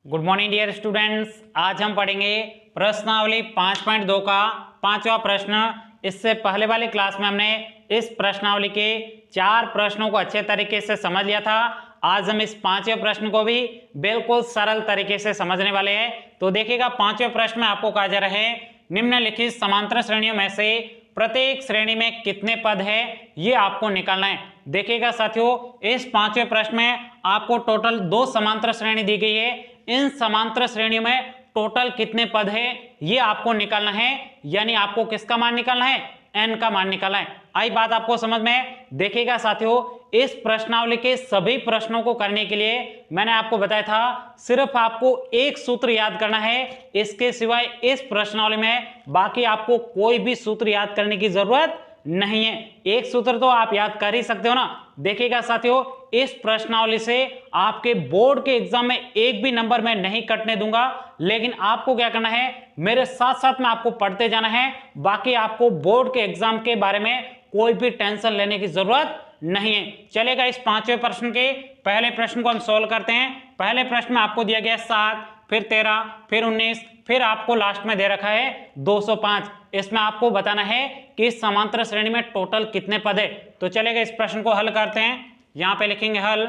Good morning dear students. आज हम पढ़ेंगे प्रश्नावली 5.2 का पांचवा प्रश्न। इससे पहले वाली क्लास में हमने इस प्रश्नावली के 4 प्रश्नों को अच्छे तरीके से समझ लिया था। आज हम इस 5वें प्रश्न को भी बिल्कुल सरल तरीके से समझने वाले हैं। तो देखिएगा, 5वें प्रश्न में आपको कहा जा रहा है निम्नलिखित समांतर श्रेणियों में से प्रत्येक श्रेणी में कितने पद है, ये आपको निकालना है। देखिएगा साथियों, इस 5वें प्रश्न में आपको टोटल 2 समांतर श्रेणी दी गई है। इन समांतर श्रेणियों में टोटल कितने पद है ये आपको निकालना है, यानी आपको किसका मान निकालना है, n का मान निकालना है। आई बात आपको समझ में? देखिएगा साथियों, इस प्रश्नावली के सभी प्रश्नों को करने के लिए मैंने आपको बताया था सिर्फ आपको एक सूत्र याद करना है। इसके सिवाय इस प्रश्नावली में बाकी आपको कोई भी सूत्र याद करने की जरूरत नहीं है। एक सूत्र तो आप याद कर ही सकते हो ना। देखिएगा साथियों, इस प्रश्नावली से आपके बोर्ड के एग्जाम में एक भी नंबर मैं नहीं कटने दूंगा, लेकिन आपको क्या करना है, मेरे साथ साथ में आपको पढ़ते जाना है। बाकी आपको बोर्ड के एग्जाम के बारे में कोई भी टेंशन लेने की जरूरत नहीं है। चलेगा, इस 5वें प्रश्न के पहले प्रश्न को हम सोल्व करते हैं। पहले प्रश्न में आपको दिया गया 7, फिर 13, फिर 19, फिर आपको लास्ट में दे रखा है 205। इसमें आपको बताना है कि इस समांतर श्रेणी में टोटल कितने पद है। तो चलेगा, इस प्रश्न को हल करते हैं। यहां पे लिखेंगे हल।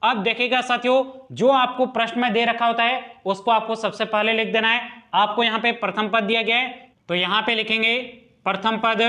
अब देखिएगा साथियों, जो आपको प्रश्न में दे रखा होता है उसको आपको सबसे पहले लिख देना है। आपको यहां पे प्रथम पद दिया गया है, तो यहां पे लिखेंगे प्रथम पद।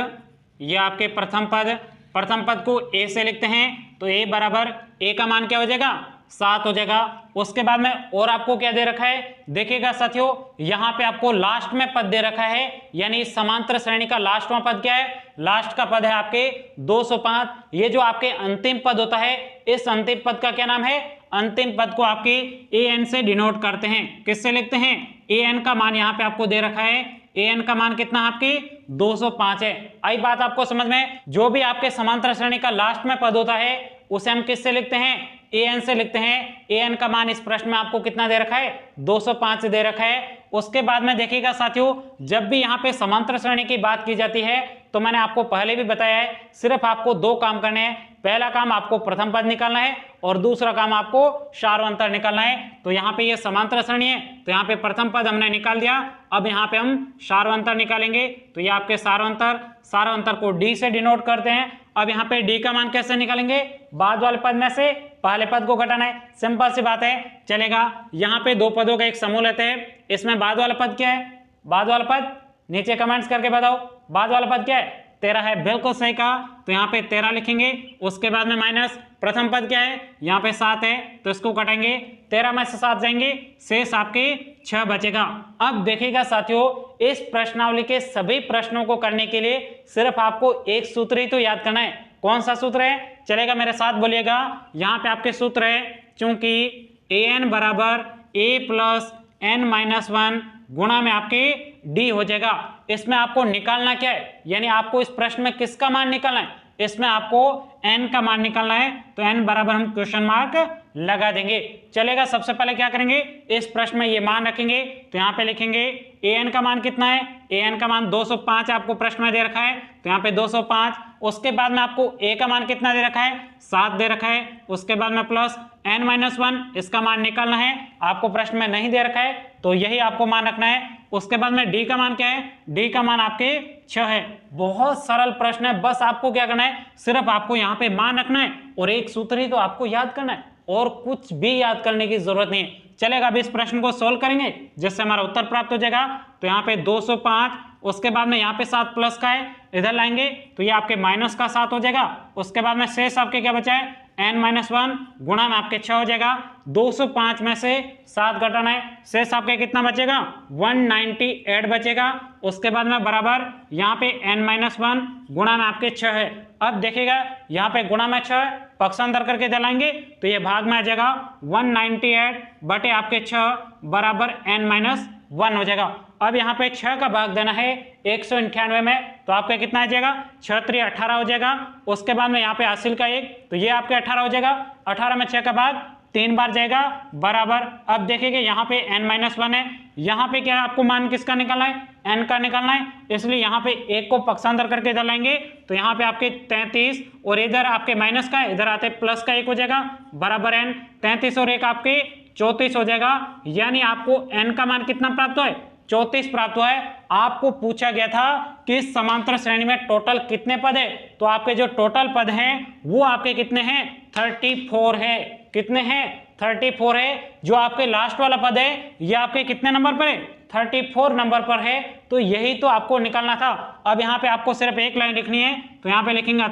ये आपके प्रथम पद, प्रथम पद को ए से लिखते हैं, तो ए बराबर ए का मान क्या हो जाएगा, 7 हो जाएगा। उसके बाद में और आपको क्या दे रखा है, देखिएगा साथियों, यहां पे आपको लास्ट में पद दे रखा है, यानी समांतर श्रेणी का लास्टवां पद क्या है, लास्ट का पद है आपके 205। ये जो आपके अंतिम पद होता है, इस अंतिम पद का क्या नाम है, अंतिम पद को आपके an से डिनोट करते हैं। किससे लिखते हैं, an का मान यहां पे आपको दे रखा है। an का मान कितना आपकी 205 है। आई बात आपको समझ में? जो भी आपके समांतर श्रेणी का लास्ट में पद होता है उसे हम किससे लिखते हैं, an से लिखते हैं। an का मान इस प्रश्न में आपको कितना दे रखा है, 205 दे रखा है। उसके बाद में देखिएगा साथियों, जब भी यहाँ पे समांतर श्रेणी की बात की जाती है तो मैंने आपको पहले भी बताया है, सिर्फ आपको 2 काम करने हैं। पहला काम आपको प्रथम पद निकालना है और दूसरा काम आपको सार्वंतर निकालना है। तो यहाँ पे ये समांतर श्रेणी है, तो यहाँ पे प्रथम पद हमने निकाल दिया। अब यहाँ पे हम सार्वंतर निकालेंगे, तो ये आपके सार्वंतर को डी से डिनोट करते हैं। अब यहाँ पे डी का मान कैसे निकालेंगे, बाद वाले पद में से पहले पद को घटाना है, सिंपल सी बात है। चलेगा, यहाँ पे 2 पदों का एक समूह लेते हैं। इसमें बाद वाला पद क्या है, बाद वाला पद नीचे कमेंट्स करके बताओ, बाद वाला पद क्या है, 13 है। बिल्कुल सही कहा, तो यहाँ पे 13 लिखेंगे। उसके बाद में माइनस प्रथम पद क्या है, यहाँ पे 7 है, तो इसको कटेंगे, 13 में से 7 जाएंगे, शेष आपके 6 बचेगा। अब देखिएगा साथियों, इस प्रश्नावली के सभी प्रश्नों को करने के लिए सिर्फ आपको एक सूत्र ही तो याद करना है। कौन सा सूत्र है, चलेगा मेरे साथ बोलिएगा। यहाँ पे आपके सूत्र है, चूंकि an बराबर a प्लस n-1 गुणा में आपके d हो जाएगा। इसमें आपको निकालना क्या है, यानी आपको इस प्रश्न में किसका मान निकालना है, इसमें आपको n का मान निकालना है। तो n बराबर हम क्वेश्चन मार्क लगा देंगे। चलेगा, सबसे पहले क्या करेंगे, इस प्रश्न में ये मान रखेंगे, तो यहाँ पे लिखेंगे an का मान कितना है, an का मान 205 आपको प्रश्न में दे रखा है, तो यहाँ पे 205। उसके बाद में आपको a का मान कितना दे रखा है, 7 दे रखा है। उसके बाद में प्लस n-1 इसका मान निकालना है, आपको प्रश्न में नहीं दे रखा है, तो यही आपको मान रखना है। उसके बाद में d का मान क्या है, d का मान आपके 6 है। बहुत सरल प्रश्न है, बस आपको क्या करना है, सिर्फ आपको यहाँ पे मान रखना है और एक सूत्र ही तो आपको याद करना है, और कुछ भी याद करने की जरूरत नहीं है। चलेगा, अब इस प्रश्न को सोल्व करेंगे जिससे हमारा उत्तर प्राप्त हो जाएगा। तो यहाँ पे 205, उसके बाद में यहाँ पे 7 प्लस का है, इधर लाएंगे तो ये आपके माइनस का 7 हो जाएगा। उसके बाद में शेष आपके क्या बचा है, n-1 गुणा में आपके 6 हो जाएगा। 205 में से 7 घटाना है, शेष आपके कितना बचेगा, 198 बचेगा। उसके बाद में बराबर यहाँ पे n-1 गुणा में आपके 6 है। अब देखिएगा, यहाँ पे गुणा में 6 पक्षांतर करके जलाएंगे तो ये भाग में आ जाएगा, 198 बटे आपके 6 बराबर n-1 हो जाएगा। अब यहाँ पे 6 का भाग देना है 198 में, तो आपका कितना आ जाएगा, 6 3 18 हो जाएगा। उसके बाद में यहाँ पे हासिल का 1, तो ये आपके 18 हो जाएगा। 18 में 6 का भाग 3 बार जाएगा, बराबर। अब देखेंगे यहाँ पे n-1 है, यहाँ पे क्या आपको मान किसका निकालना है, n का निकालना है, इसलिए यहाँ पे 1 को पक्षांतर करके इधर लाएंगे तो यहाँ पे आपके 33 और इधर आपके माइनस का, इधर आते प्लस का 1 हो जाएगा, बराबर n। 33 और 1 आपके 34 हो जाएगा। यानी आपको n का मान कितना प्राप्त हुआ है? 34 प्राप्त हुआ है। आपको पूछा गया था कि इस समांतर श्रेणी में टोटल कितने पद है, तो आपके जो टोटल पद हैं वो आपके कितने हैं? 34 है। कितने हैं? 34 है। जो आपके लास्ट वाला पद है ये आपके कितने नंबर पर है? 34 नंबर पर है। तो यही तो आपको निकालना था। अब यहाँ पे आपको सिर्फ एक लाइन लिखनी है, तो यहाँ पे लिखेंगे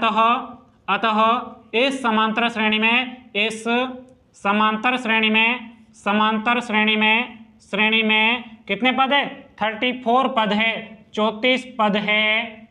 अतः इस समांतर श्रेणी में कितने पद है? 34 पद है,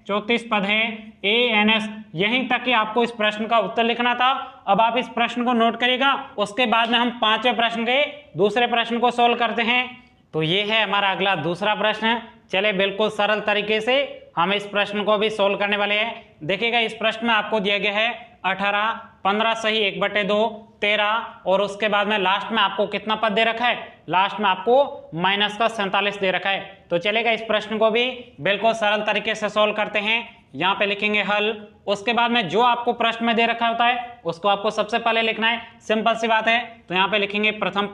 34 पद है ANS। यहीं तक कि आपको इस प्रश्न का उत्तर लिखना था। अब आप इस प्रश्न को नोट करिएगा, उसके बाद में हम 5वें प्रश्न के दूसरे प्रश्न को सोल्व करते हैं। तो ये है हमारा अगला दूसरा प्रश्न। चले बिल्कुल सरल तरीके से हम इस प्रश्न को भी सोल्व करने वाले हैं। देखिएगा इस प्रश्न में आपको दिया गया है 18, 15 सही 1/2, 13 और उसके बाद में लास्ट में आपको कितना पद दे रखा है? लास्ट में आपको -47 दे रखा है। तो चलेगा इस प्रश्न को भी बिल्कुल सरल तरीके से सोल्व करते हैं। यहाँ पे लिखेंगे हल, उसके बाद में जो आपको प्रश्न में दे रखा होता है उसको आपको सबसे पहले लिखना है। सिंपल सी बात है। तो यहाँ पे लिखेंगे प्रथम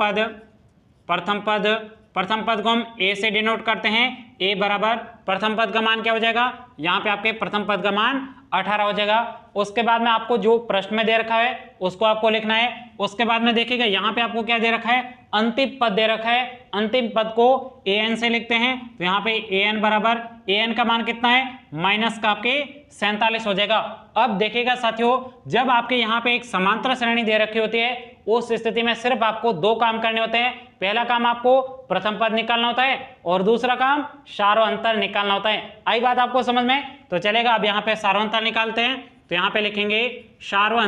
पद को हम A से डिनोट करते हैं। A बराबर प्रथम पद का मान क्या हो जाएगा? यहाँ पे आपके प्रथम पद का मान 18 हो जाएगा। उसके बाद में आपको जो प्रश्न में दे रखा है उसको आपको लिखना है। उसके बाद में देखिएगा यहाँ पे आपको क्या दे रखा है? अंतिम पद दे रखा है। अंतिम पद को AN से लिखते हैं। तो यहाँ पे AN बराबर AN का मान कितना है? माइनस का आपके 47 हो जाएगा। अब देखिएगा साथियों, जब आपके यहाँ पे एक समांतर श्रेणी दे रखी होती है उस स्थिति में सिर्फ आपको 2 काम करने होते हैं। पहला काम आपको प्रथम पद निकालना होता है और दूसरा काम सारों निकालना होता है। आई बात आपको समझ में? तो चलेगा अब यहाँ पे सारों निकालते हैं। तो यहाँ पे लिखेंगे सारों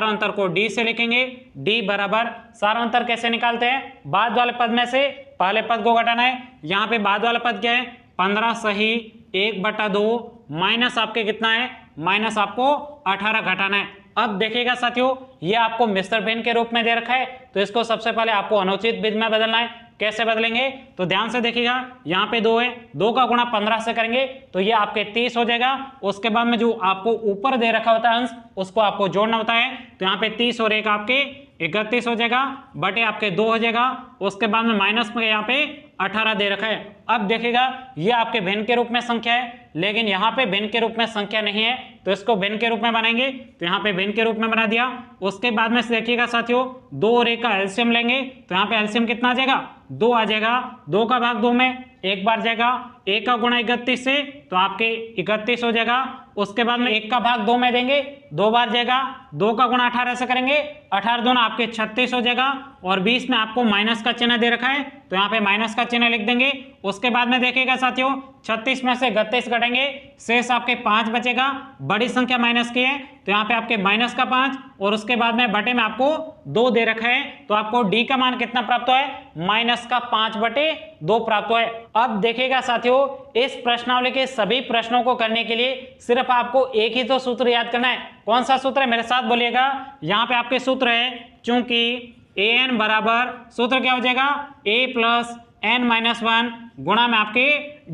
अंतर को D से लिखेंगे। D बराबर सारों कैसे निकालते हैं? बाद वाले पद में से पहले पद को घटाना है। यहाँ पे बाद वाला पद क्या है? 15 सही 1/2 माइनस आपके कितना है? माइनस आपको 18 घटाना है। अब देखिएगा साथियों, ये आपको मिश्र भिन्न के रूप में दे रखा है, तो इसको सबसे पहले आपको अनुचित भिन्न में बदलना है। कैसे बदलेंगे? तो ध्यान से देखिएगा, यहाँ पे 2 है, 2 का गुणा 15 से करेंगे तो ये आपके 30 हो जाएगा। उसके बाद में जो आपको ऊपर दे रखा होता है अंश उसको आपको जोड़ना होता है। तो यहाँ पे 30 और 1 आपके 31 हो जाएगा, बटे आपके 2 हो जाएगा। उसके बाद में माइनस में यहाँ पे 18 दे रखा है। अब देखिएगा ये आपके भिन्न के रूप में संख्या है, लेकिन यहाँ पे भिन्न के रूप में संख्या नहीं है, तो इसको भिन्न के रूप में बनाएंगे। तो यहाँ पे भिन्न के रूप में बना दिया। उसके बाद में देखिएगा साथियों, 2 और 1 का एलसीएम लेंगे। तो यहाँ पे एलसीएम कितना आ जाएगा? 2 आ जाएगा। 2 का भाग 2 में एक बार जाएगा, 1 का गुणा 31 से तो आपके 31 हो जाएगा। उसके बाद में 1 का भाग 2 में देंगे, 2 बार जाएगा। 2 का गुणा 18 से करेंगे, 18 दूना आपके 36 हो जाएगा। और 20 में आपको माइनस का चिन्ह दे रखा है, तो यहाँ पे माइनस का चिन्ह लिख देंगे। उसके बाद में देखिएगा साथियों, 36 में से 31 घटेंगे, शेष आपके 5 बचेगा। बड़ी संख्या माइनस की है तो यहाँ पे आपके माइनस का 5 और उसके बाद में बटे में आपको 2 दे रखा है, तो आपको डी का मान कितना प्राप्त हुआ है? माइनस का 5/2 प्राप्त हुआ है। अब देखिएगा साथियों, इस प्रश्नावली के सभी प्रश्नों को करने के लिए सिर्फ आपको एक ही तो सूत्र याद करना है। कौन सा सूत्र है? मेरे साथ बोलिएगा। यहाँ पे आपके सूत्र है, चूंकि an बराबर सूत्र क्या हो जाएगा? a + n-1 गुणा में आपके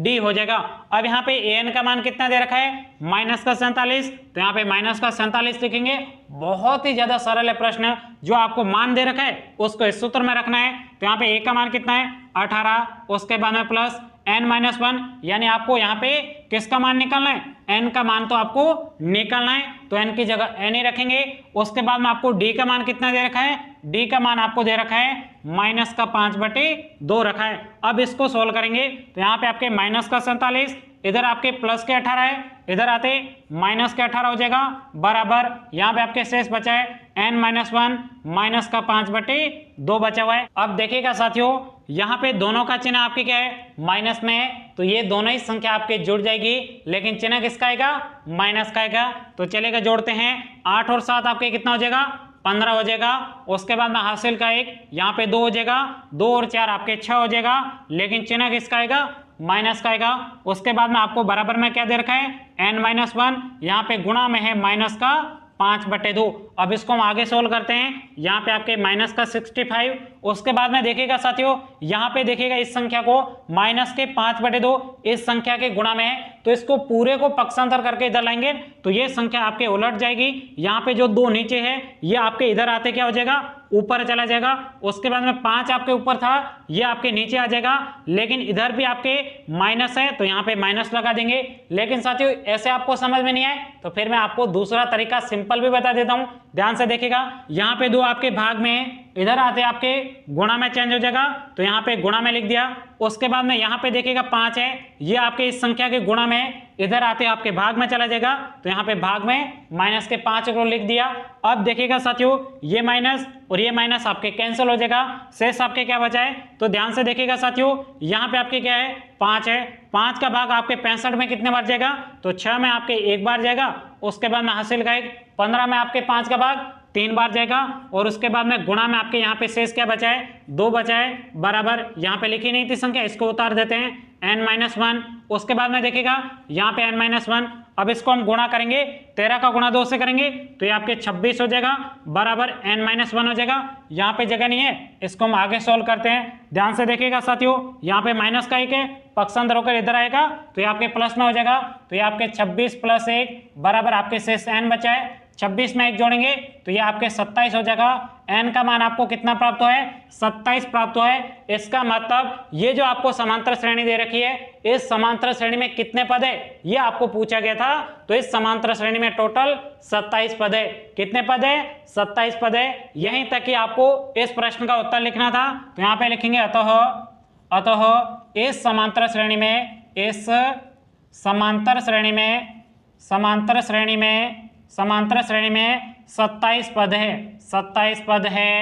d हो जाएगा। अब यहाँ पे an का मान कितना दे रखा है? -47। तो यहाँ पे -47 लिखेंगे। बहुत ही ज्यादा सरल है प्रश्न। जो आपको मान दे रखा है उसको इस सूत्र में रखना है। तो यहाँ पे a का मान कितना है? 18। उसके बाद में प्लस n-1, यानी आपको यहाँ पे किसका मान निकालना है? n का मान तो आपको निकालना है, तो n की जगह n ही रखेंगे। उसके बाद में आपको d का मान कितना दे रखा है? d का मान आपको दे रखा है माइनस का 5/2 रखा है। अब इसको सोल्व करेंगे तो यहाँ पे आपके माइनस का 47, इधर आपके प्लस के 18 है, इधर आते माइनस के 18 हो जाएगा, बराबर यहाँ पे आपके शेष बचा है n-1 माइनस का 5/2 बचा हुआ है। अब देखिएगा साथियों, यहाँ पे दोनों का चिन्ह आपके क्या है? माइनस में है, तो ये दोनों ही संख्या आपके जुड़ जाएगी, लेकिन चिन्ह किसका आएगा? माइनस का आएगा। तो चलेगा, जोड़ते हैं। 8 और 7 आपके कितना हो जाएगा? 15 हो जाएगा। उसके बाद में हासिल का 1, यहाँ पे 2 हो जाएगा। 2 और 4 आपके 6 हो जाएगा, लेकिन चिन्ह किसका आएगा? माइनस का आएगा। उसके बाद में आपको बराबर में क्या दे रखा है? n-1, यहाँ पे गुणा में है माइनस का 5/2। अब इसको हम आगे सोल्व करते हैं। यहाँ पे आपके माइनस का 65। उसके बाद में देखिएगा साथियों, यहाँ पे देखिएगा इस संख्या को माइनस के 5/2 इस संख्या के गुणा में है, तो इसको पूरे को पक्षांतर करके इधर लाएंगे तो ये संख्या आपके उलट जाएगी। यहाँ पे जो 2 नीचे है ये आपके इधर आते क्या हो जाएगा? ऊपर चला जाएगा। उसके बाद में 5 आपके ऊपर था, ये आपके नीचे आ जाएगा, लेकिन इधर भी आपके माइनस है तो यहाँ पे माइनस लगा देंगे। लेकिन साथियों ऐसे आपको समझ में नहीं आए तो फिर मैं आपको दूसरा तरीका सिंपल भी बता देता हूँ, ध्यान से देखिएगा। यहाँ पे 2 आपके भाग में, इधर आते आपके गुणा में चेंज हो जाएगा तो यहाँ पे गुणा में लिख दिया। उसके बाद में यहाँ पे देखिएगा 5 है, ये आपके इस संख्या के गुणा में, इधर आते आपके भाग में चला जाएगा तो यहाँ पे भाग में माइनस के 5 को लिख दिया। अब देखिएगा साथियों ये माइनस और ये माइनस आपके कैंसिल हो जाएगा, शेष आपके क्या बचा है, तो ध्यान से देखिएगा साथियों यहाँ पे आपके क्या है 5 है, 5 का भाग आपके 65 में कितने बार जाएगा, तो 6 में आपके 1 बार जाएगा। उसके बाद में हासिल का 15 में आपके 5 का भाग 3 बार जाएगा और उसके बाद में गुणा में आपके यहाँ पे शेष क्या बचा है, 2 बचा है, बराबर यहाँ पे लिखी नहीं थी संख्या, इसको उतार देते हैं n-1। उसके बाद में देखिएगा यहाँ पे n-1, अब इसको हम गुणा करेंगे, 13 का गुणा 2 से करेंगे तो ये आपके 26 हो जाएगा, बराबर n-1 हो जाएगा। यहाँ पे जगह नहीं है, इसको हम आगे सोल्व करते हैं। ध्यान से देखिएगा साथियों यहाँ पे माइनस का 1 है, पक्षांतर होकर इधर आएगा तो ये आपके प्लस में हो जाएगा, तो ये आपके 26 + 1 बराबर आपके शेष n बचा है, 26 में 1 जोड़ेंगे तो ये आपके 27 हो जाएगा। n का मान आपको कितना प्राप्त हुआ है, 27 प्राप्त हुआ है। इसका मतलब ये जो आपको समांतर श्रेणी दे रखी है, इस समांतर श्रेणी में कितने पद है ये आपको पूछा गया था, तो इस समांतर श्रेणी में टोटल 27 पद है। कितने पद है, 27 पद है। यहीं तक कि आपको इस प्रश्न का उत्तर लिखना था, तो यहाँ पे लिखेंगे अतः इस समांतर श्रेणी में, इस समांतर श्रेणी में 27 पद है, 27 पद है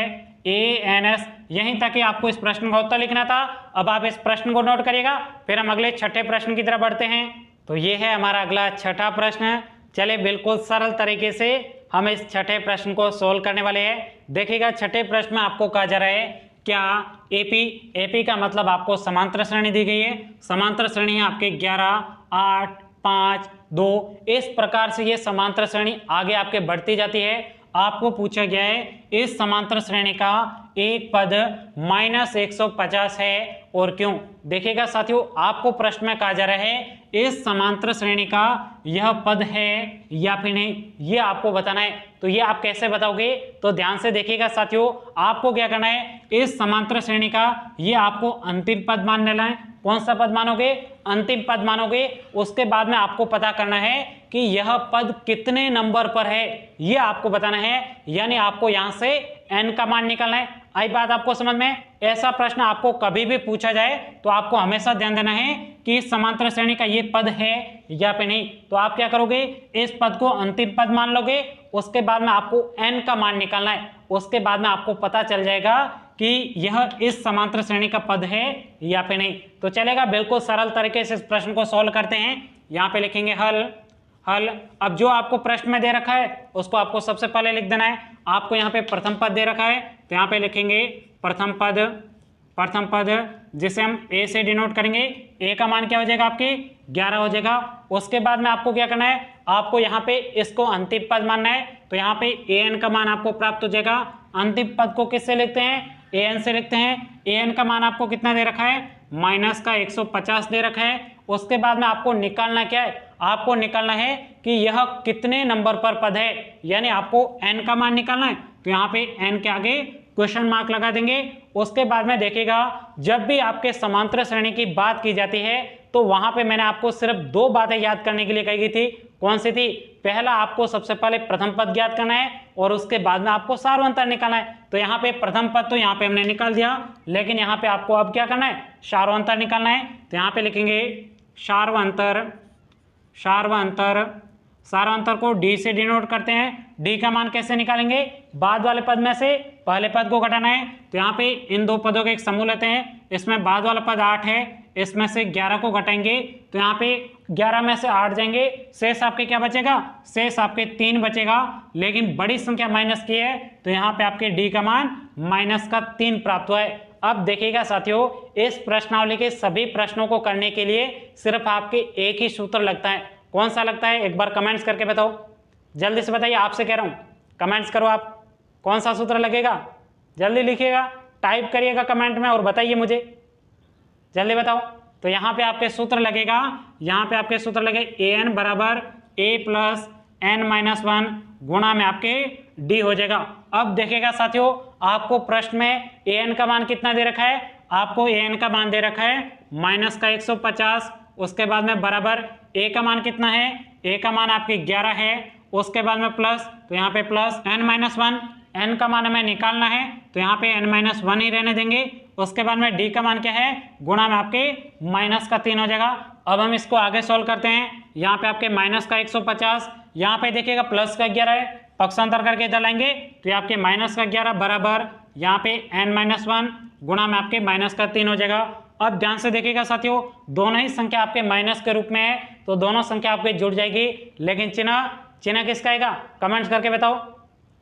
ANS। यहीं तक कि आपको इस प्रश्न का उत्तर लिखना था। अब आप इस प्रश्न को नोट करिएगा, फिर हम अगले छठे प्रश्न की तरफ बढ़ते हैं। तो ये है हमारा अगला छठा प्रश्न। चलिए बिल्कुल सरल तरीके से हम इस छठे प्रश्न को सोल्व करने वाले हैं। देखिएगा छठे प्रश्न में आपको कहा जा रहा है क्या एपी का मतलब आपको समांतर श्रेणी दी गई है। समांतर श्रेणी है आपके 11, 8, 5, 2, इस प्रकार से ये समांतर श्रेणी आगे आपके बढ़ती जाती है। आपको पूछा गया है इस समांतर श्रेणी का एक पद -150 है और क्यों। देखिएगा साथियों आपको प्रश्न में कहा जा रहा है इस समांतर श्रेणी का यह पद है या फिर नहीं, ये आपको बताना है। तो ये आप कैसे बताओगे, तो ध्यान से देखिएगा साथियों, आपको क्या करना है, इस समांतर श्रेणी का ये आपको अंतिम पद मान लेना है। कौन सा पद मानोगे, अंतिम पद मानोगे। उसके बाद में आपको पता करना है कि यह पद कितने नंबर पर है, ये आपको बताना है, यानी आपको यहां से n का मान निकालना है। आई बात आपको समझ में। ऐसा प्रश्न आपको कभी भी पूछा जाए तो आपको हमेशा ध्यान देना है कि इस समांतर श्रेणी का ये पद है या फिर नहीं। तो आप क्या करोगे, इस पद को अंतिम पद मान लोगे, उसके बाद में आपको n का मान निकालना है। उसके बाद में आपको पता चल जाएगा कि यह इस समांतर श्रेणी का पद है या फिर नहीं। तो चलेगा, बिल्कुल सरल तरीके से इस प्रश्न को सॉल्व करते हैं। यहाँ पे लिखेंगे हल। अब जो आपको प्रश्न में दे रखा है उसको आपको सबसे पहले लिख देना है। आपको यहाँ पे प्रथम पद दे रखा है तो यहाँ पे लिखेंगे प्रथम पद जिसे हम a से डिनोट करेंगे। a का मान क्या हो जाएगा, आपके 11 हो जाएगा। उसके बाद में आपको क्या करना है, आपको यहाँ पे इसको अंतिम पद मानना है। तो यहाँ पे an का मान आपको प्राप्त हो जाएगा। अंतिम पद को किससे लिखते हैं, an से लिखते हैं। an का मान आपको कितना दे रखा है, -150 दे रखा है। उसके बाद में आपको निकालना क्या है, आपको निकालना है कि यह कितने नंबर पर पद है, यानी आपको n का मान निकालना है। तो यहाँ पे n के आगे क्वेश्चन मार्क लगा देंगे। उसके बाद में देखिएगा जब भी आपके समांतर श्रेणी की बात की जाती है तो वहां पे मैंने आपको सिर्फ 2 बातें याद करने के लिए कही गई थी। कौन सी थी, पहला आपको सबसे पहले प्रथम पद ज्ञात करना है और उसके बाद में आपको सार्वंतर निकालना है। तो यहाँ पे प्रथम पद तो यहाँ पे हमने निकाल दिया, लेकिन यहाँ पे आपको अब क्या करना है, सार्वंतर निकालना है। तो यहाँ पे लिखेंगे सार्वंतर को d से डिनोट करते हैं। d का मान कैसे निकालेंगे, बाद वाले पद में से पहले पद को घटाना है। तो यहाँ पे इन 2 पदों के एक समूह लेते हैं। इसमें बाद वाला पद 8 है, इसमें से 11 को घटाएंगे तो यहाँ पे 11 में से 8 जाएंगे, शेष आपके क्या बचेगा, शेष आपके 3 बचेगा। लेकिन बड़ी संख्या माइनस की है तो यहाँ पे आपके d का मान -3 प्राप्त हुआ है। अब देखिएगा साथियों, इस प्रश्नावली के सभी प्रश्नों को करने के लिए सिर्फ आपके एक ही सूत्र लगता है। कौन सा लगता है, एक बार कमेंट्स करके बताओ, जल्दी से बताइए, आपसे कह रहा हूँ कमेंट्स करो आप, कौन सा सूत्र लगेगा, जल्दी लिखिएगा, टाइप करिएगा कमेंट में और बताइए मुझे, जल्दी बताओ। तो यहाँ पे आपके सूत्र लगेगा, यहाँ पे आपके सूत्र लगे an = a + n - 1 गुणा में आपके d हो जाएगा। अब देखिएगा साथियों, आपको प्रश्न में an का मान कितना दे रखा है, आपको an का मान दे रखा है माइनस का 150, उसके बाद में बराबर a का मान कितना है, a का मान आपके 11 है, उसके बाद में प्लस, तो यहाँ पे प्लस n-1, n का मान हमें निकालना है तो यहाँ पे n-1 ही रहने देंगे। उसके बाद में d का मान क्या है, गुणा में आपके माइनस का 3 हो जाएगा। अब हम इसको आगे सॉल्व करते हैं। यहाँ पे आपके माइनस का 150, यहाँ पे देखिएगा प्लस का 11 है, पक्षांतर करके इधर लाएंगे तो ये आपके माइनस का 11 बराबर यहाँ पे n-1 गुणा में आपके माइनस का 3 हो जाएगा। अब ध्यान से देखिएगा साथियों, दोनों ही संख्या आपके माइनस के रूप में है तो दोनों संख्या आपके जुड़ जाएगी, लेकिन चिन्ह किसका आएगा, कमेंट्स करके बताओ,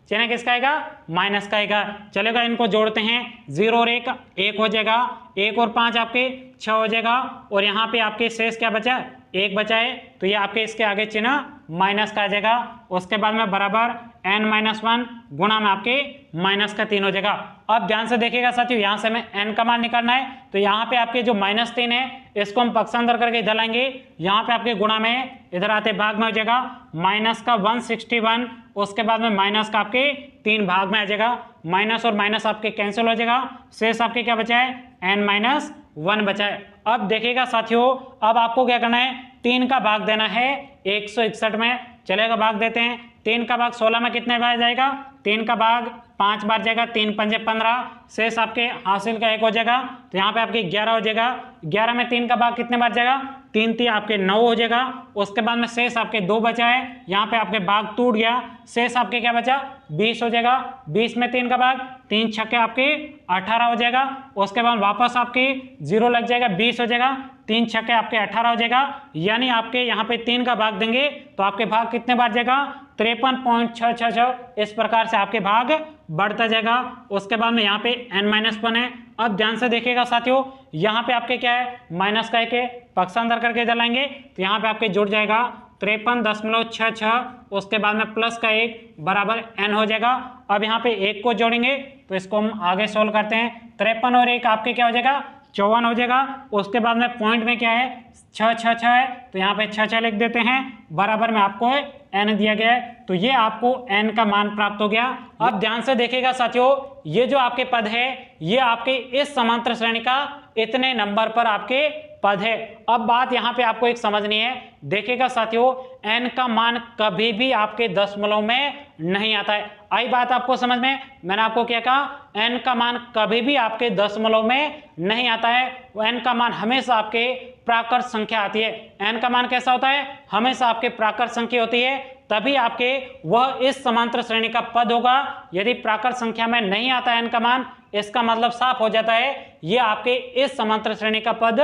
चिन्ह किसका आएगा, माइनस का आएगा। चलेगा, इनको जोड़ते हैं, 0 और 1 हो जाएगा, 1 और 5 आपके 6 हो जाएगा, और यहाँ पे आपके शेष क्या बचा, 1 बचा है, तो ये आपके इसके आगे चिन्ह माइनस का आ जाएगा। उसके बाद में बराबर n-1 गुणा में आपके माइनस का 3 हो जाएगा। अब ध्यान से देखिएगा साथियों, यहाँ से हमें n का मान निकालना है तो यहाँ पे आपके जो -3 है इसको हम पक्षांतर करके इधर लाएंगे, यहाँ पे आपके गुणा में इधर आते भाग में हो जाएगा माइनस का 161, उसके बाद में माइनस का आपके 3 भाग में आ जाएगा, माइनस और माइनस आपके कैंसिल हो जाएगा, शेष आपके क्या बचा है, n-1 बचा है। अब देखिएगा साथियों, अब आपको क्या करना है, 3 का भाग देना है 161 में। चलेगा, भाग देते हैं, 3 का भाग 16 में कितने बार जाएगा, 3 का भाग 5 बार जाएगा, 3 पंजे 15, शेष आपके हासिल का 1 हो जाएगा, तो यहाँ पे आपके 11 हो जाएगा। 11 में 3 का भाग कितने बार जाएगा, 3 3 आपके 9 हो जाएगा। उसके बाद में शेष आपके 2 बचा है, यहाँ पे आपके भाग टूट गया, शेष आपके क्या बचा, 20 हो जाएगा। 20 में 3 का भाग, 3 छक्के आपके 18 हो जाएगा। उसके बाद वापस आपके 0 लग जाएगा, 20 हो जाएगा, 3 छक्के आपके 18 हो जाएगा, यानी आपके यहाँ पे 3 का भाग देंगे तो आपके भाग कितने बार जाएगा, 53.666। इस प्रकार से आपके भाग बढ़ता जाएगा। उसके बाद में यहाँ पे n-1 है। अब ध्यान से देखिएगा साथियों, यहाँ पे आपके क्या है, माइनस का 1 है, पक्षांतर करके इधर लाएंगे तो यहाँ पे आपके जुड़ जाएगा 53.66, उसके बाद में प्लस का 1 बराबर n हो जाएगा। अब यहाँ पे 1 को जोड़ेंगे तो इसको हम आगे सोल्व करते हैं। 53 और 1 आपके क्या हो जाएगा, 54 हो जाएगा। उसके बाद में पॉइंट में क्या है, 6 6 6 है, तो यहाँ पे 6 6 लिख देते हैं, बराबर में आपको n दिया गया है, तो ये आपको n का मान प्राप्त हो गया। अब ध्यान से देखिएगा साथियों, ये जो आपके पद है ये आपके इस समांतर श्रेणी का इतने नंबर पर आपके पद है। अब बात यहाँ पे आपको एक समझनी है, देखिएगा साथियों, n का मान कभी भी आपके दशमलव में नहीं आता है। आई बात आपको समझ में, मैंने आपको क्या कहा, n का मान कभी भी आपके दशमलव में नहीं आता है, n का मान हमेशा आपके प्राकृत संख्या आती है। n का मान कैसा होता है, हमेशा आपके प्राकृत संख्या होती है, तभी आपके वह इस समांतर श्रेणी का पद होगा। यदि प्राकृत संख्या में नहीं आता है n का मान, इसका मतलब साफ हो जाता है ये आपके इस समांतर श्रेणी का पद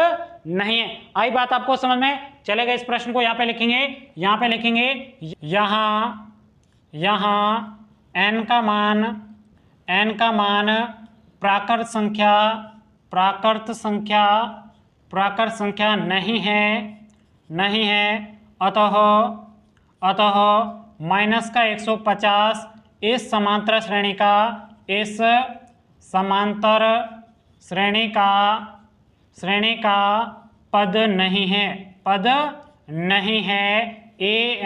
नहीं है। आई बात आपको समझ में, चलेगा, इस प्रश्न को यहाँ पे लिखेंगे, यहाँ पे लिखेंगे, यहाँ n का मान प्राकृत संख्या नहीं है, अतः माइनस का 150 इस समांतर श्रेणी का पद नहीं है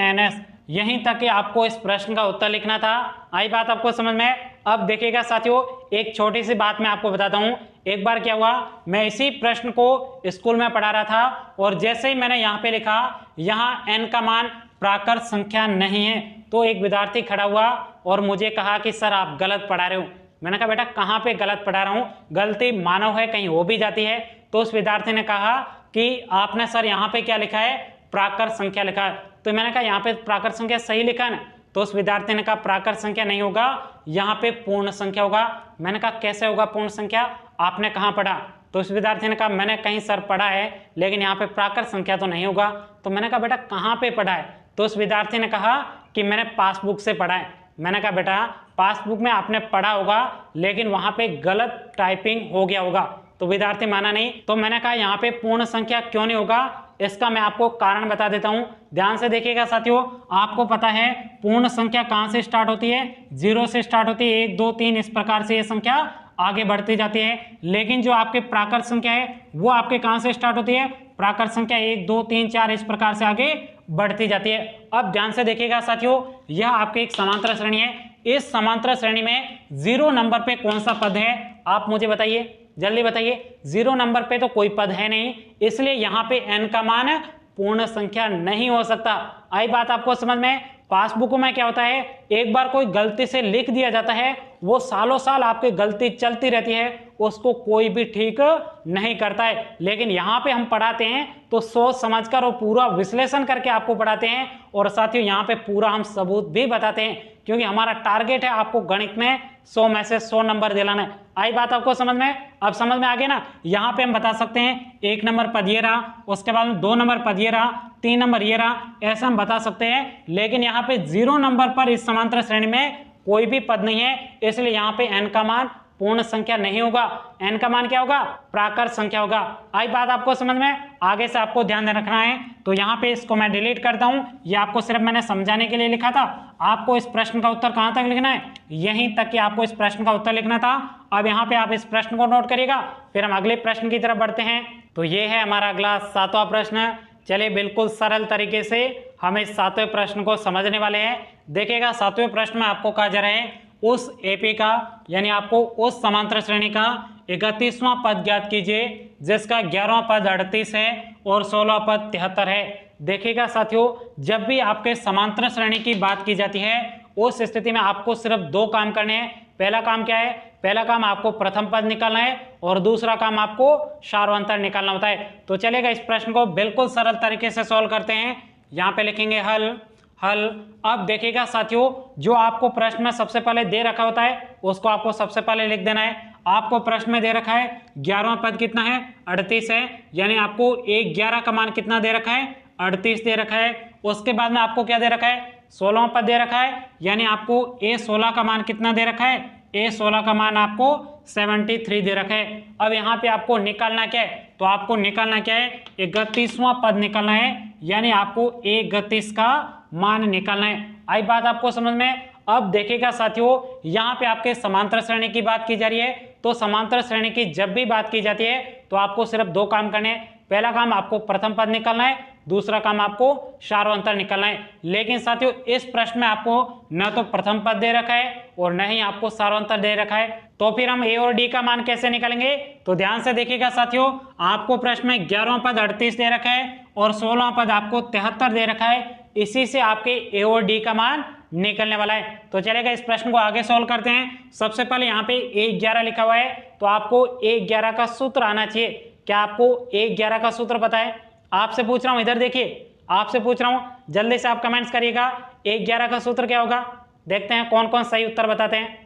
ans। यहीं तक कि आपको इस प्रश्न का उत्तर लिखना था। आई बात आपको समझ में। अब देखिएगा साथियों, एक छोटी सी बात मैं आपको बताता हूँ। एक बार क्या हुआ, मैं इसी प्रश्न को स्कूल में पढ़ा रहा था और जैसे ही मैंने यहाँ पे लिखा यहाँ n का मान प्राकृत संख्या नहीं है, तो एक विद्यार्थी खड़ा हुआ और मुझे कहा कि सर आप गलत पढ़ा रहे हो। मैंने कहा बेटा कहाँ पे गलत पढ़ा रहा हूँ, गलती मानव है, कहीं हो भी जाती है। तो उस विद्यार्थी ने कहा कि आपने सर यहाँ पे क्या लिखा है, प्राकृत संख्या लिखा है। तो मैंने कहा यहाँ पे प्राकृत संख्या सही लिखा है ना। तो उस विद्यार्थी ने कहा प्राकृत संख्या नहीं होगा, यहाँ पे पूर्ण संख्या होगा। मैंने कहा कैसे होगा पूर्ण संख्या, आपने कहाँ पढ़ा। तो उस विद्यार्थी ने कहा मैंने कहीं सर पढ़ा है, लेकिन यहाँ पे प्राकृत संख्या तो नहीं होगा। तो मैंने कहा बेटा कहाँ पे पढ़ा है। तो उस विद्यार्थी ने कहा कि मैंने पासबुक से पढ़ा है। मैंने कहा बेटा पासबुक में आपने पढ़ा होगा, लेकिन वहाँ पे गलत टाइपिंग हो गया होगा। तो विद्यार्थी माना नहीं। तो मैंने कहा यहाँ पे पूर्ण संख्या क्यों नहीं होगा, इसका मैं आपको कारण बता देता हूँ। ध्यान से देखिएगा साथियों, आपको पता है पूर्ण संख्या कहाँ से स्टार्ट होती है, 0 से स्टार्ट होती है, 1 2 3 इस प्रकार से ये संख्या आगे बढ़ती जाती है। लेकिन जो आपके प्राकृत संख्या है वो आपके कहाँ से स्टार्ट होती है, प्राकृत संख्या 1 2 3 4 इस प्रकार से आगे बढ़ती जाती है। अब ध्यान से देखिएगा साथियों, यह आपके एक समांतर श्रेणी है। इस समांतर श्रेणी में 0 नंबर पे कौन सा पद है, आप मुझे बताइए, जल्दी बताइए। 0 नंबर पे तो कोई पद है नहीं, इसलिए यहाँ पे n का मान पूर्ण संख्या नहीं हो सकता। आई बात आपको समझ में। पासबुक में क्या होता है, एक बार कोई गलती से लिख दिया जाता है, वो सालों साल आपकी गलती चलती रहती है, उसको कोई भी ठीक नहीं करता है। लेकिन यहाँ पे हम पढ़ाते हैं तो सोच समझकर और पूरा विश्लेषण करके आपको पढ़ाते हैं, और साथियों यहाँ पे पूरा हम सबूत भी बताते हैं, क्योंकि हमारा टारगेट है आपको गणित में 100 में से 100 नंबर दिलाना है। आई बात आपको समझ में, अब समझ में आ गया ना। यहाँ पे हम बता सकते हैं 1 नंबर पद ये रहा, उसके बाद में 2 नंबर पद ये रहा, 3 नंबर ये रहा, ऐसा हम बता सकते हैं। लेकिन यहाँ पे 0 नंबर पर इस समांतर श्रेणी में कोई भी पद नहीं है, इसलिए यहाँ पे n का मान पूर्ण संख्या नहीं होगा, n का मान क्या होगा, प्राकृत संख्या होगा। आई बात आपको समझ में। आगे से आपको ध्यान रखना है, तो यहाँ पे इसको मैं डिलीट करता हूँ, ये आपको सिर्फ मैंने समझाने के लिए लिखा था। आपको इस प्रश्न का उत्तर कहाँ तक लिखना है, यहीं तक कि आपको इस प्रश्न का उत्तर लिखना था। अब यहाँ पे आप इस प्रश्न को नोट करिएगा, फिर हम अगले प्रश्न की तरफ बढ़ते हैं। तो ये है हमारा अगला 7वां प्रश्न। चलिए बिल्कुल सरल तरीके से हम इस 7वें प्रश्न को समझने वाले हैं। देखिएगा 7वें प्रश्न में आपको कहा जा रहा है उस एपी का, यानी आपको उस समांतर श्रेणी का 31वां पद ज्ञात कीजिए जिसका 11वां पद 38 है और 16वां पद 73 है। देखिएगा साथियों, जब भी आपके समांतर श्रेणी की बात की जाती है उस स्थिति में आपको सिर्फ 2 काम करने हैं। पहला काम क्या है, पहला काम आपको प्रथम पद निकालना है और दूसरा काम आपको सार्वंतर निकालना होता है। तो चलेगा इस प्रश्न को बिल्कुल सरल तरीके से सॉल्व करते हैं। यहाँ पे लिखेंगे हल। अब देखिएगा साथियों, जो आपको प्रश्न में सबसे पहले दे रखा होता है उसको आपको सबसे पहले लिख देना है। आपको प्रश्न में दे रखा है 11वां पद कितना है, 38 है, यानी आपको 1/11 का मान कितना दे रखा है, 38 दे रखा है। उसके बाद में आपको क्या दे रखा है, 16वां पद दे रखा है, यानी आपको A16 का मान कितना दे रखा है, A16 का मान आपको 73 दे रखा है। अब यहाँ पे आपको निकालना क्या है, तो आपको निकालना क्या है, 31वां पद निकालना है, यानी आपको 31 का मान निकालना है। आई बात आपको समझ में। अब देखिएगा साथियों, यहाँ पे आपके समांतर श्रेणी की बात की जा रही है, तो समांतर श्रेणी की जब भी बात की जाती है तो आपको सिर्फ 2 काम करने हैं। पहला काम आपको प्रथम पद निकालना है, दूसरा काम आपको सार्वंतर निकालना है। लेकिन साथियों इस प्रश्न में आपको न तो प्रथम पद दे रखा है और न ही आपको सार्वंतर दे रखा है, तो फिर हम ए और डी का मान कैसे निकालेंगे। तो ध्यान से देखिएगा साथियों, आपको प्रश्न में 11वां पद 38 दे रखा है और 16वां पद आपको 73 दे रखा है, इसी से आपके ए और डी का मान निकलने वाला है। तो चलेगा इस प्रश्न को आगे सॉल्व करते हैं। सबसे पहले यहाँ पे 1/11 लिखा हुआ है, तो आपको 1/11 का सूत्र आना चाहिए। क्या आपको 1/11 का सूत्र पता है, आपसे पूछ रहा हूँ, इधर देखिए, आपसे पूछ रहा हूँ, जल्दी से आप कमेंट्स करिएगा। 1/11 का सूत्र क्या होगा, देखते हैं कौन कौन सही उत्तर बताते हैं,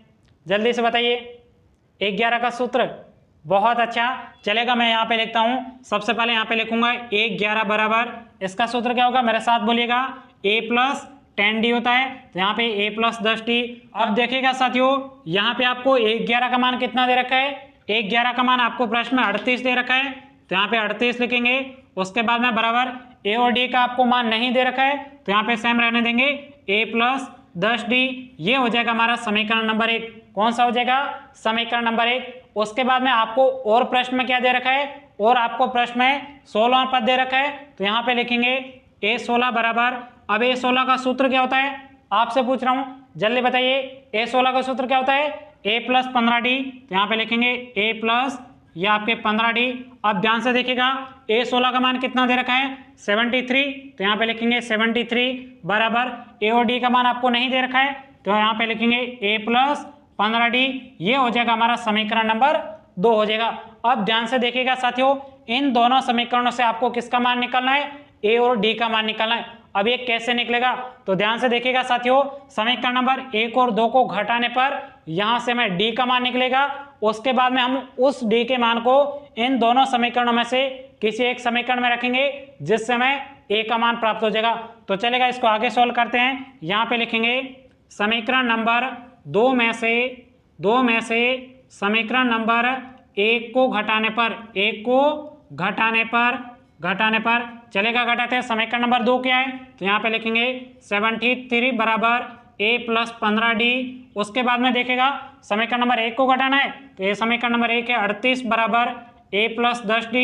जल्दी से बताइए। 1/11 का सूत्र, बहुत अच्छा, चलेगा। मैं यहाँ पे लिखता हूँ, सबसे पहले यहाँ पे लिखूंगा 1/11 बराबर, इसका सूत्र क्या होगा, मेरे साथ बोलिएगा, a + 10d होता है, तो यहाँ पे a + 10d। अब देखिएगा साथियों, यहाँ पे आपको 1/11 का मान कितना दे रखा है, 1/11 का मान आपको प्रश्न में 38 दे रखा है, तो यहाँ पे 38 लिखेंगे। उसके बाद में बराबर a और d का आपको मान नहीं दे रखा है, तो यहाँ पे सेम रहने देंगे, a + 10d। ये हो जाएगा हमारा समीकरण नंबर 1। कौन सा हो जाएगा, समीकरण नंबर 1। उसके बाद में आपको और प्रश्न में क्या दे रखा है, और आपको प्रश्न में 16वां पद दे रखा है, तो यहाँ पे लिखेंगे A16 बराबर। अब A16 का सूत्र क्या होता है, आपसे पूछ रहा हूँ, जल्दी बताइए। A16 का सूत्र क्या होता है, a + 15d, तो यहाँ पे लिखेंगे a + ये आपके 15d। अब ध्यान से देखिएगा, A16 का मान कितना दे रखा है, 73, तो यहाँ पे लिखेंगे 73 बराबर, a और d का मान आपको नहीं दे रखा है, तो यहाँ पे लिखेंगे a + 15d। ये हो जाएगा हमारा समीकरण नंबर 2 हो जाएगा। अब ध्यान से देखिएगा साथियों, इन दोनों समीकरणों से आपको किसका मान निकालना है, a और d का मान निकालना है। अब ये कैसे निकलेगा, तो ध्यान से देखिएगा साथियों, समीकरण नंबर 1 और 2 को घटाने पर यहाँ से मैं d का मान निकलेगा, उसके बाद में हम उस d के मान को इन दोनों समीकरणों में से किसी एक समीकरण में रखेंगे, जिससे हमें a का मान प्राप्त हो जाएगा। तो चलेगा इसको आगे सोल्व करते हैं। यहाँ पे लिखेंगे समीकरण नंबर 2 में से समीकरण नंबर 1 को घटाने पर चलेगा, घटाते हैं। समीकरण नंबर 2 क्या है, तो यहाँ पे लिखेंगे 73 बराबर a + 15d। उसके बाद में देखेगा समीकरण नंबर 1 को घटाना है, तो ये समीकरण नंबर 1 है 38 बराबर a + 10d,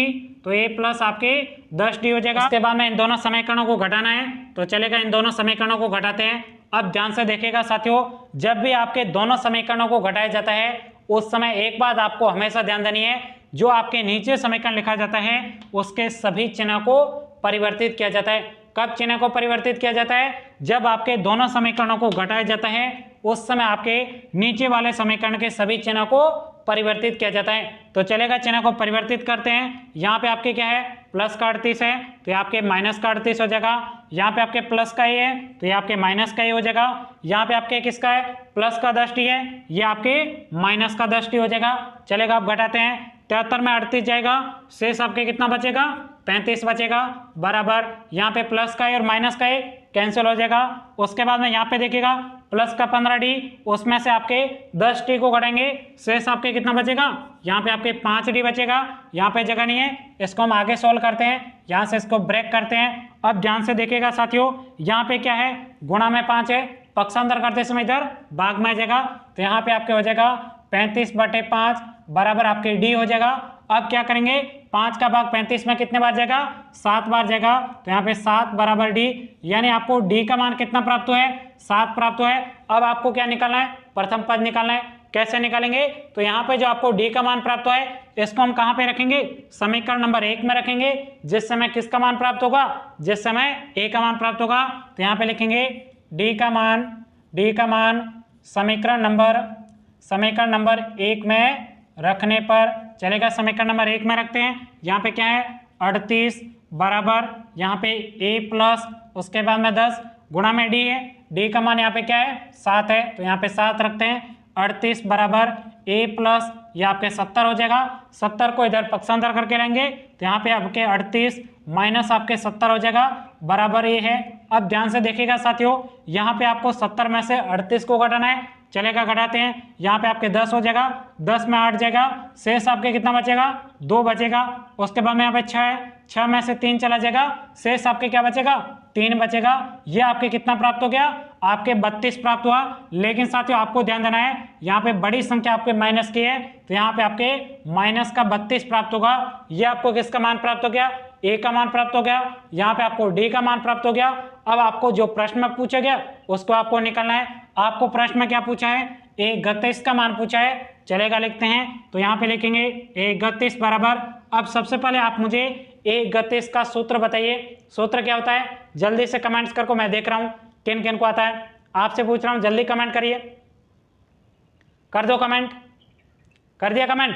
तो a + आपके 10d हो जाएगा। उसके बाद में इन दोनों समीकरणों को घटाना है, तो चलेगा इन दोनों समीकरणों को घटाते हैं। अब ध्यान से देखिएगा साथियों, जब भी आपके दोनों समीकरणों को घटाया जाता है उस समय एक बात आपको हमेशा ध्यान देनी है, जो आपके नीचे समीकरण लिखा जाता है उसके सभी चिन्ह को परिवर्तित किया जाता है। कब चिन्ह को परिवर्तित किया जाता है? जब आपके दोनों समीकरणों को घटाया जाता है उस समय आपके नीचे वाले समीकरण के सभी चिन्ह को परिवर्तित किया जाता है। तो चलेगा, चिन्ह को परिवर्तित करते हैं। यहाँ पे आपके क्या है, प्लस का 38 है तो ये आपके माइनस का 38 हो जाएगा। यहाँ पे आपके प्लस का ए है तो ये आपके माइनस का ए हो जाएगा। यहाँ पे आपके किसका है, प्लस का 10t है, ये आपके माइनस का 10t हो जाएगा। चलेगा, आप घटाते हैं, 73 में 38 जाएगा, शेष आपके कितना बचेगा, 35 बचेगा, बराबर यहाँ पे प्लस का ए और माइनस का ए कैंसिल हो जाएगा। उसके बाद में यहाँ पे देखिएगा प्लस का 15d, उसमें से आपके 10t को घटाएंगे, शेष आपके कितना बचेगा, यहाँ पे आपके 5d बचेगा। यहाँ पे जगह नहीं है, इसको हम आगे सोल्व करते हैं, यहाँ से इसको ब्रेक करते हैं। अब ध्यान से देखिएगा साथियों, यहाँ पे क्या है, गुणा में 5 है, पक्षांतर करते समय इधर भाग में आ जाएगा, तो यहाँ पे आपके हो जाएगा 35/5 बराबर आपके d हो जाएगा। अब क्या करेंगे, 5 का भाग 35 में कितने बार जाएगा, 7 बार जाएगा, तो यहाँ पे 7 बराबर d, यानी आपको d का मान कितना प्राप्त हुआ है, 7 प्राप्त हुआ है। अब आपको क्या निकालना है, प्रथम पद निकालना है। कैसे निकालेंगे, तो यहाँ पे जो आपको d का मान प्राप्त हुआ है इसको हम कहाँ पे रखेंगे, समीकरण नंबर 1 में रखेंगे। जिस समय किसका मान प्राप्त होगा, जिस समय a का मान प्राप्त होगा, तो यहाँ पे लिखेंगे d का मान समीकरण नंबर 1 में रखने पर। चलेगा, समीकरण नंबर 1 में रखते हैं। यहाँ पे क्या है, 38 बराबर यहाँ पे a प्लस उसके बाद में 10 गुणा में d है, d का मान यहाँ पे क्या है, 7 है, तो यहाँ पे 7 रखते हैं। 38 बराबर a प्लस ये आपके 70 हो जाएगा। 70 को इधर पक्षांतर करके रहेंगे तो यहाँ पे आपके 38 माइनस आपके 70 हो जाएगा, बराबर ये है। अब ध्यान से देखिएगा साथियों, यहाँ पे आपको 70 में से 38 को घटाना है। चलेगा, घटाते हैं, यहाँ पे आपके 10 हो जाएगा, 10 में 8 जाएगा, शेष आपके कितना बचेगा, 2 बचेगा। उसके बाद में यहाँ पे 6 है, 6 में से 3 चला जाएगा, शेष आपके क्या बचेगा, 3 बचेगा। ये आपके कितना प्राप्त हो गया, आपके 32 प्राप्त हुआ। लेकिन साथियों आपको ध्यान देना है, यहाँ पे बड़ी संख्या आपके माइनस की है तो यहाँ पे आपके माइनस का 32 प्राप्त होगा। ये आपको किसका मान प्राप्त हो गया, a का मान प्राप्त हो गया। यहाँ पे आपको d का मान प्राप्त हो गया। अब आपको जो प्रश्न में पूछा गया उसको आपको निकालना है। आपको प्रश्न में क्या पूछा है, a31 का मान पूछा है। चलेगा, लिखते हैं, तो यहाँ पे लिखेंगे a31 बराबर। अब सबसे पहले आप मुझे a31 का सूत्र बताइए, सूत्र क्या होता है, जल्दी से कमेंट्स करको, मैं देख रहा हूँ किन किन को आता है, आपसे पूछ रहा हूँ, जल्दी कमेंट करिए, कर दो कमेंट, कर दिया कमेंट,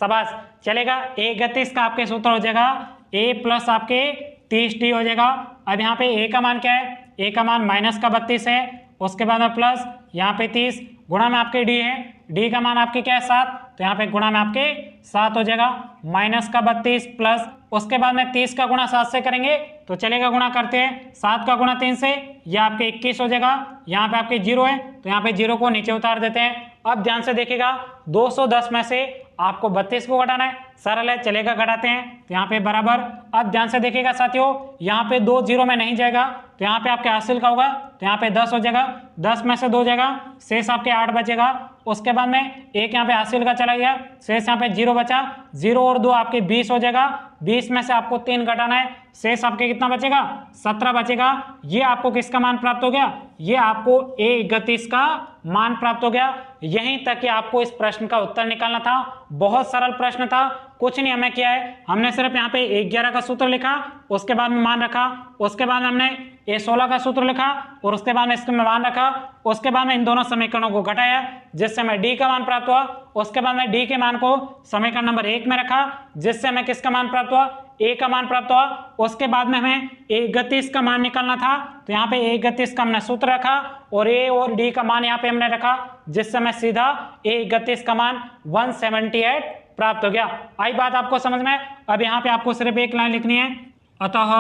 शाबाश। चलेगा, a31 का आपके सूत्र हो जाएगा a प्लस आपके 30t हो जाएगा। अब यहाँ पे a का मान क्या है, a का मान माइनस का 32 है, उसके बाद में प्लस यहाँ पे 30 गुणा में आपके d है, d का मान आपके क्या है 7, तो यहाँ पे गुणा में आपके 7 हो जाएगा, माइनस का 32 प्लस उसके बाद में 30 का गुणा 7 से करेंगे तो चलेगा, गुणा करते हैं, 7 का गुणा 3 से ये आपके 21 हो जाएगा। यहाँ पे आपके 0 है तो यहाँ पे 0 को नीचे उतार देते हैं। अब ध्यान से देखिएगा, 210 में से आपको 32 को घटाना है, सरल है। चलेगा, घटाते हैं, तो यहाँ पे बराबर। अब ध्यान से देखिएगा साथियों, यहाँ पे 2 0 में नहीं जाएगा तो यहाँ पे आपके हासिल का होगा, तो यहाँ पे 10 हो जाएगा, 10 में से 2 जाएगा, शेष आपके 8 बचेगा। उसके बाद में एक यहाँ पे हासिल का चला गया, शेष यहाँ पे 0 बचा, 0 और 2 आपके 20 हो जाएगा, 20 में से आपको 3 घटाना है, शेष आपके कितना बचेगा, 17 बचेगा। ये आपको किसका मान प्राप्त हो गया, ये आपको a31 का मान प्राप्त हो गया। यहीं तक कि आपको इस प्रश्न का उत्तर निकालना था। बहुत सरल प्रश्न था, कुछ नहीं हमें किया है, हमने सिर्फ यहाँ पे 11 का सूत्र लिखा, उसके बाद में मान रखा, उसके बाद में हमने a16 का सूत्र लिखा और उसके बाद में इसके में मान रखा, उसके बाद में इन दोनों समीकरणों को घटाया जिससे हमें d का मान प्राप्त हुआ। उसके बाद में d के मान को समीकरण नंबर 1 में रखा जिससे हमें किसका मान प्राप्त हुआ, a का मान प्राप्त हुआ। उसके बाद में हमें a31 का मान निकालना था तो यहाँ पे a31 का हमने सूत्र रखा और a और d का मान यहाँ पे हमने रखा जिससे हमें सीधा a31 का मान 178 प्राप्त हो गया। आई बात आपको समझ में। अब यहाँ पे आपको सिर्फ एक लाइन लिखनी है, अतः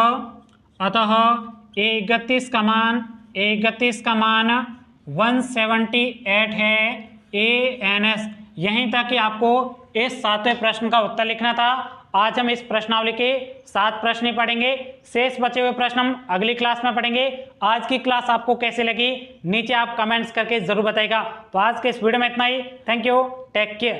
a31 का मान 178 है ANS। यहीं तक कि आपको इस 7वें प्रश्न का उत्तर लिखना था। आज हम इस प्रश्नावली के 7 प्रश्न ही पढ़ेंगे, शेष बचे हुए प्रश्न हम अगली क्लास में पढ़ेंगे। आज की क्लास आपको कैसी लगी नीचे आप कमेंट्स करके जरूर बताइएगा। तो आज के इस वीडियो में इतना ही। Thank you, take care.